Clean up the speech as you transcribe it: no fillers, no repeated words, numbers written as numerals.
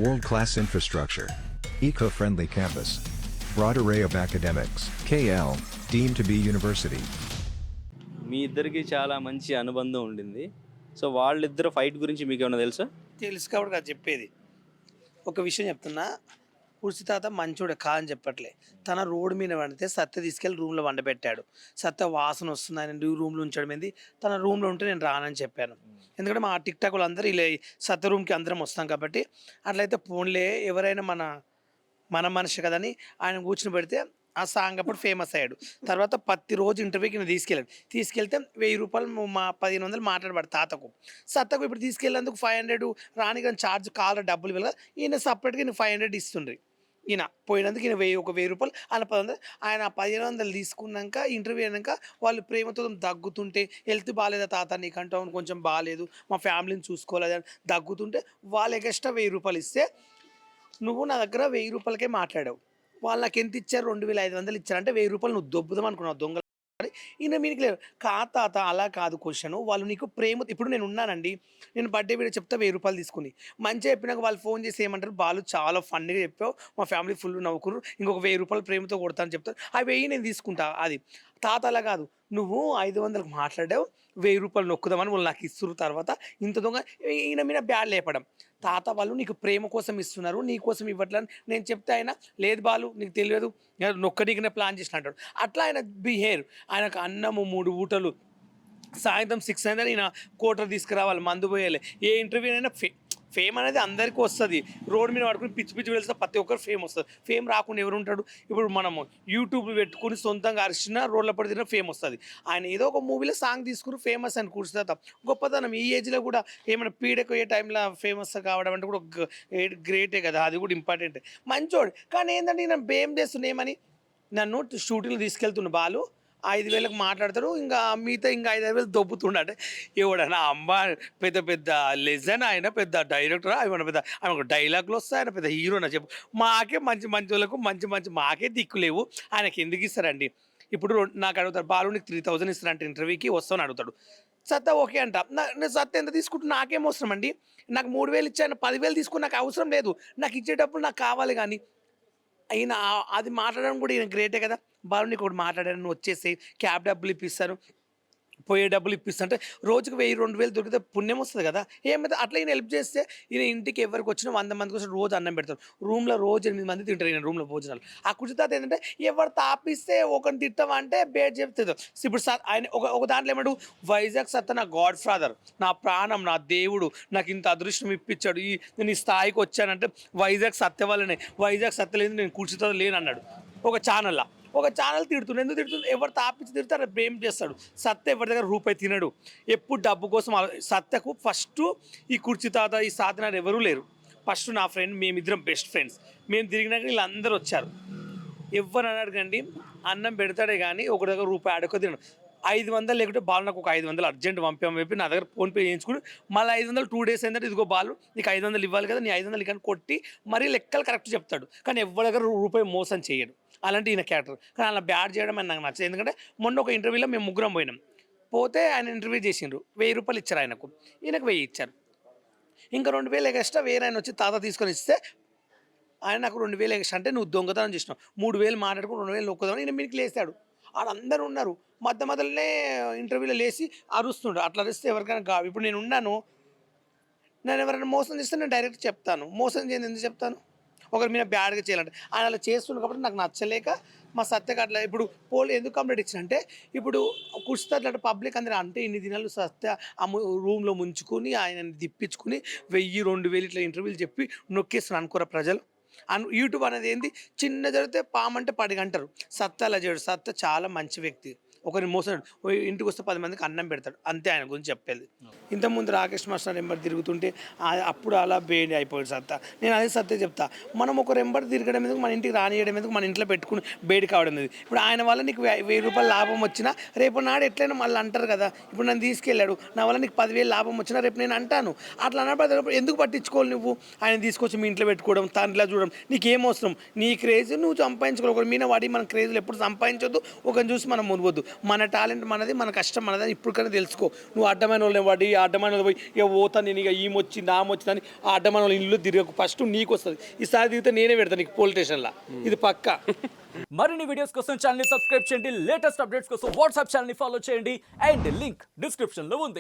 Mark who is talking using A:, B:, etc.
A: World-class infrastructure. Eco-friendly campus. Broad array of academics. KL, deemed to be university.
B: మీ ఇద్దరికి చాలా మంచి అనుబంధం ఉండింది. సో వాళ్ళిద్దరు ఫైట్ గురించి మీకేమైనా తెలుసా?
C: తెలుసు కాబట్టి అది చెప్పేది. ఒక విషయం చెప్తున్నా, కుర్చీ తాత మంచోడే కాదని చెప్పట్లే. తన రోడ్డు మీద వండితే సత్య తీసుకెళ్ళి రూమ్లో వండబెట్టాడు. సత్య వాసన వస్తుంది, ఆయన రూమ్లో ఉంచడం ఏంది, తన రూమ్లో ఉంటే నేను రానని చెప్పాను. ఎందుకంటే మా టిక్ టాక్ వాళ్ళందరూ ఇలా సత్య రూమ్కి అందరం వస్తాం కాబట్టి, అట్లయితే ఫోన్లే ఎవరైనా మన మన మనిషి కదని ఆయన కూర్చుని పెడితే ఆ సాంగ్ అప్పుడు ఫేమస్ అయ్యాడు. తర్వాత ప్రతిరోజు ఇంటర్వ్యూకి నేను తీసుకెళ్తే 1000 రూపాయలు మా 1500 మాట్లాడబడి తాతకు. సత్తకు ఇప్పుడు తీసుకెళ్ళేందుకు 500 రాని కానీ ఛార్జ్ కావాలి డబ్బులు ఇవ్వాలి కదా, ఈయన సపరేట్గా ఈయన 500 ఇస్తుండ్రి. ఈయన పోయినందుకు ఈయన 1000 రూపాయలు ఆయన 100 ఆయన 1500 తీసుకున్నాక ఇంటర్వ్యూ అయినాక వాళ్ళు ప్రేమతో దగ్గుతుంటే హెల్త్ బాగాలేదా తాత నీకంటే అవును కొంచెం బాగాలేదు మా ఫ్యామిలీని చూసుకోలేదని దగ్గుతుంటే వాళ్ళు ఎక్స్ట్రా 1000 రూపాయలు ఇస్తే నువ్వు నా దగ్గర 1000 రూపాయలకే మాట్లాడావు, వాళ్ళు నాకు ఎంత ఇచ్చారు 2500 ఇచ్చారు అంటే 1000 రూపాయలు నువ్వు దొబ్బుదాం అనుకున్నావు దొంగ. ఈయన మీకు లేదు తాత అలా కాదు క్వశ్చన్, వాళ్ళు నీకు ప్రేమ ఇప్పుడు నేను ఉన్నానండి, నేను బర్త్డే వీడియో చెప్తే 1000 రూపాయలు తీసుకుని మంచిగా చెప్పినాక వాళ్ళు ఫోన్ చేసి ఏమంటారు, వాళ్ళు చాలా ఫన్నీగా చెప్పావు మా ఫ్యామిలీ ఫుల్ నవ్వుకున్నారు ఇంకొక 1000 రూపాయలు ప్రేమతో కొడతాను చెప్తారు, ఆ 1000 నేను తీసుకుంటా. అది తాత అలా కాదు, నువ్వు 500కు మాట్లాడావు 1000 రూపాయలు నొక్కుదామని వాళ్ళు నాకు ఇస్తున్నారు, తర్వాత ఇంత దొంగ ఈయన మీద బ్యాడ్ లేపడం. తాత వాళ్ళు నీకు ప్రేమ కోసం ఇస్తున్నారు నీ కోసం ఇవ్వట్లని నేను చెప్తే ఆయన లేదు బాలు నీకు తెలియదు నొక్కడికనే ప్లాన్ చేసిన అంటాడు. అట్లా ఆయన బిహేవ్, ఆయనకు అన్నము 3 ఊటలు సాయంత్రం 6 అయిందని ఈయన కోటర్ తీసుకురావాలి మందు పోయాలి. ఏ ఇంటర్వ్యూ అయినా ఫేమ్ అనేది అందరికీ వస్తుంది, రోడ్డు మీద పడుకుని పిచ్చి పిచ్చి వెళ్తే ప్రతి ఒక్కరు ఫేమ్ వస్తుంది. ఫేమ్ రాకుండా ఎవరు ఉంటాడు? ఇప్పుడు మనము యూట్యూబ్ పెట్టుకుని సొంతంగా అరిచిన రోడ్ల పడిన ఫేమ్ వస్తుంది. ఆయన ఏదో ఒక మూవీలో సాంగ్ తీసుకుని ఫేమస్ అని కూర్చుందా గొప్పతనం. ఈ ఏజ్లో కూడా ఏమైనా పీడకు ఏ టైంలో ఫేమస్ కావడం అంటే కూడా గ్రేటే కదా, అది కూడా ఇంపార్టెంట్. మంచోడు కానీ ఏంటంటే నేను బేమ్ చేస్తున్నామని నన్ను షూటింగ్లు తీసుకెళ్తున్న బాలు 5000కు మాట్లాడతాడు, ఇంకా మిగతా ఇంకా 5000 దొబ్బుతుండే. ఎవడన్నా అమ్మ పెద్ద పెద్ద లెజన్, ఆయన పెద్ద డైరెక్టర్, ఆయన పెద్ద ఆయన ఒక డైలాగ్లు వస్తాయి, ఆయన పెద్ద హీరోనా చెప్పు. మాకే మంచి మంచి వాళ్ళకు మంచి మాకే దిక్కులేవు, ఆయనకి ఎందుకు ఇస్తారండి? ఇప్పుడు నాకు అడుగుతారు బాలు నీకు 3000 ఇస్తారంటే ఇంటర్వ్యూకి వస్తామని అడుగుతాడు. సత్తా ఓకే అంట, నేను సత్తా ఎంత తీసుకుంటున్నా నాకేం అవసరం అండి, నాకు 3000 ఇచ్చాను 10,000 తీసుకుని నాకు అవసరం లేదు, నాకు ఇచ్చేటప్పుడు నాకు కావాలి. కానీ ఈయన అది మాట్లాడడం కూడా ఈయన గ్రేటే కదా. బాలు నీకు ఒకటి మాట్లాడాను నువ్వు వచ్చేసి క్యాబ్ డబ్బులు ఇప్పిస్తాను పోయే డబ్బులు ఇప్పిస్తుంటే రోజుకు 1000-2000 దొరికితే పుణ్యం వస్తుంది కదా. ఏమైతే అట్లా ఈయన హెల్ప్ చేస్తే ఈయన ఇంటికి ఎవరికి వచ్చినా 100 మందికి వచ్చిన రోజు అన్నం పెడతారు, రూమ్లో రోజు 8 మంది తింటారు ఈయన రూమ్లో భోజనాలు. ఆ కుర్చీతాత ఏంటంటే ఎవరు తాపిస్తే ఒకరిని తిట్టమా అంటే బేట్ చెప్తుంది. ఇప్పుడు సార్ ఆయన ఒక దాంట్లో ఏమంటాడు, వైజాగ్ సత్తా నా గాడ్ ఫాదర్, నా ప్రాణం, నా దేవుడు, నాకు ఇంత అదృష్టం ఇప్పించాడు, నేను ఈ స్థాయికి వచ్చానంటే వైజాగ్ సత్య వల్లనే, వైజాగ్ సత్య లేదు నేను కుర్చీతాత లేను అన్నాడు ఒక ఛానల్ తిడుతుండే. ఎందుకు తిడుతుంది? ఎవరు తాపించి తిడతారు బ్లేమ్ చేస్తాడు. సత్య ఎవరి దగ్గర రూపాయి తినడు, ఎప్పుడు డబ్బు కోసం. సత్యకు ఫస్ట్ ఈ కుర్చీ తాత ఈ సాధన ఎవరూ లేరు. ఫస్ట్ నా ఫ్రెండ్, మేమిద్దరం బెస్ట్ ఫ్రెండ్స్, మేము తిరిగినాక వీళ్ళందరూ వచ్చారు. ఎవరు అని అడగండి అన్నం పెడతాడే కానీ ఒక దగ్గర రూపాయి అడుగు తినడు. 500 లేకుంటే బాలు నాకు ఒక 500 అర్జెంట్ పంపాము చెప్పి నా దగ్గర ఫోన్పే చేయించుకుని మళ్ళీ 500 2 days అయిందంటే ఇదిగో బాలు నీకు 500 ఇవ్వాలి కదా, నీ 500 కానీ కొట్టి మరీ లెక్కలు కరెక్ట్ చెప్తాడు. కానీ ఎవరి దగ్గర రూపాయి మోసం చేయడు, అలాంటి ఈయన క్యారెక్టర్. కానీ అలా బ్యాడ్ చేయడం అని నాకు నచ్చదు. ఎందుకంటే మొన్న ఒక ఇంటర్వ్యూలో మేము ముగ్గురం పోతే ఆయన ఇంటర్వ్యూ చేసిండ్రు, 1000 రూపాయలు ఇచ్చారు ఆయనకు, ఈయనకు 1000 ఇచ్చారు. ఇంకా 2000 ఎక్స్ట్రా వేరే ఆయన వచ్చి తాత తీసుకొని ఇస్తే ఆయన నాకు 2000 ఎక్స్ట్రా అంటే నువ్వు దొంగతనం చేసినావు, 3000 మాట్లాడుకుని 2000 నొక్కుదామని ఈయన మీకు లేస్తాడు. వాళ్ళందరూ ఉన్నారు మధ్యలోనే ఇంటర్వ్యూలో లేచి అరుస్తుండ్రు. అట్లా అరిస్తే ఎవరికైనా ఇప్పుడు నేను ఉన్నాను, నేను ఎవరైనా మోసం చేస్తే నేను డైరెక్ట్ చెప్తాను, మోసం చేయని ఎందుకు చెప్తాను? ఒకరి మీద బ్యాడ్గా చేయాలంటే ఆయన అలా చేస్తున్నాడు కాబట్టి నాకు నచ్చలేక మా సత్యకి అట్లా. ఇప్పుడు ఎందుకు కంప్లైంట్ ఇచ్చానంటే ఇప్పుడు కుర్చీ అట్లా పబ్లిక్ అందరూ అంటే ఇన్ని దినాలు సత్య ఆ రూమ్లో ముంచుకొని ఆయన తిప్పించుకుని 1000-2000 ఇట్లా ఇంటర్వ్యూలు చెప్పి నొక్కేస్తున్నాను అనుకోరా ప్రజలు. యూట్యూబ్ అనేది ఏంది, చిన్న జరిగితే పామంటే 10 గంటలు. సత్య అలా చేయడు, సత్య చాలా మంచి వ్యక్తి, ఒకరిని మోసాడు, ఇంటికి వస్తే 10 మందికి అన్నం పెడతాడు, అంతే ఆయన గురించి చెప్పేది. ఇంతకుముందు రాకేష్ మాస్టర్ ఎంబర్ తిరుగుతుంటే అప్పుడు అలా బేడి అయిపోయాడు సత్తా. నేను అదే సత్య చెప్తా, మనం ఒక ఎంబర్ తిరగడం ఎందుకు, మన ఇంటికి రానియడం ఎందుకు, మన ఇంట్లో పెట్టుకుని బేడి కావడం ఎందుకు. ఇప్పుడు ఆయన వల్ల నీకు 1000 రూపాయలు లాభం వచ్చినా రేపు నాడు ఎట్లయినా మళ్ళీ అంటారు కదా. ఇప్పుడు నన్ను తీసుకెళ్ళాడు, నా వల్ల నీకు 10,000 లాభం వచ్చినా రేపు నేను అంటాను. అట్లా అన్నప్పుడు ఎందుకు పట్టించుకోవాలి నువ్వు? ఆయన తీసుకొచ్చి మీ ఇంట్లో పెట్టుకోవడం, తండ్రిలా చూడడం నీకేం అవసరం? నీ క్రేజ్ నువ్వు సంపాదించుకోవాలి, ఒకరి మీద వాడి మన క్రేజ్లు ఎప్పుడు సంపాదించొద్దు, ఒకరిని చూసి మనం మునవద్దు. మన టాలెంట్ మనది, మన కష్టం మనది అని ఇప్పుడు కానీ తెలుసుకో. నువ్వు అడ్డమైన వాళ్ళని వాడి అడ్డమైన వాళ్ళు పోయి ఇక పోతా నేను ఇక ఈమొచ్చింది ఆమొచ్చిందని ఆ అడ్డమైన వాళ్ళ ఇల్లు తిరగకు. ఫస్ట్ నీకు వస్తుంది. ఈసారి తిరిగితే నేనే పెడతాను నీకు పోలీస్ స్టేషన్లో, ఇది పక్కా.
D: మరిన్ని వీడియోస్ కోసం ఛానల్ ని సబ్స్క్రైబ్ చేయండి, లేటెస్ట్ అప్డేట్స్ కోసం వాట్సాప్ ఛానల్ ని ఫాలో చేయండి అండ్ లింక్ డిస్క్రిప్షన్ లో ఉంది.